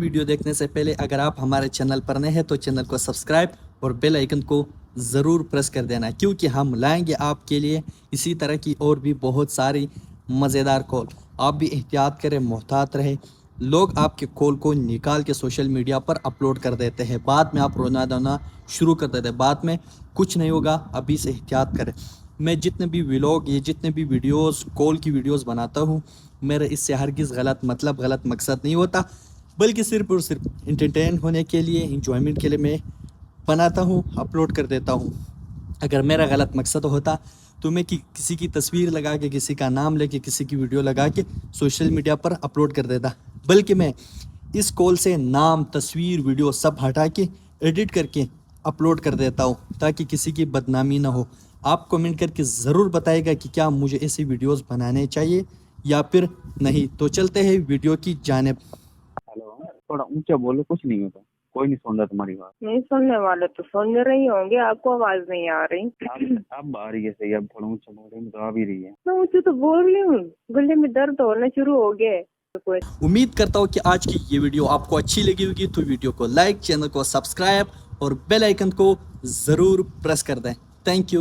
Video देखने से पहले अगर आप हमारे चैनल पर नए हैं तो चैनल को सब्सक्राइब और बेल आइकन को ज़रूर प्रेस कर देना, क्योंकि हम लाएंगे आपके लिए इसी तरह की और भी बहुत सारी मज़ेदार कॉल। आप भी एहतियात करें, मोहतात रहें। लोग आपके कॉल को निकाल के सोशल मीडिया पर अपलोड कर देते हैं, बाद में आप रोना धोना शुरू कर देते हैं, बाद में कुछ नहीं होगा। अभी से एहतियात करें। मैं जितने भी व्लॉग, ये जितने भी वीडियोस, कॉल की वीडियोस बनाता हूँ, मेरा इससे हरगिज़ गलत मकसद नहीं होता, बल्कि सिर्फ और सिर्फ इंटरटेन होने के लिए, इंजॉयमेंट के लिए मैं बनाता हूँ, अपलोड कर देता हूँ। अगर मेरा गलत मकसद होता तो मैं किसी की तस्वीर लगा के, किसी का नाम लेके, किसी की वीडियो लगा के सोशल मीडिया पर अपलोड कर देता, बल्कि मैं इस कॉल से नाम, तस्वीर, वीडियो सब हटा के एडिट करके अपलोड कर देता हूँ, ताकि किसी की बदनामी ना हो। आप कमेंट करके ज़रूर बताइएगा कि क्या मुझे ऐसी वीडियोस बनाने चाहिए या फिर नहीं। तो चलते हैं वीडियो की जानिब। हेलो, थोड़ा ऊंचा बोलो, कुछ नहीं होता, कोई नहीं सुन रहा तुम्हारी बात। नहीं सुनने वाले तो सुन रही होंगे, आपको आवाज नहीं आ रही। अब आ रही है सही, अब थोड़ा ऊंचा बोल रही तो आ भी रही है। मैं ऊंचे तो बोल रही हूँ, गले में दर्द होना शुरू हो गया है। उम्मीद करता हूँ कि आज की ये वीडियो आपको अच्छी लगी होगी, तो वीडियो को लाइक, चैनल को सब्सक्राइब और बेल आइकन को ज़रूर प्रेस कर दें। Thank you.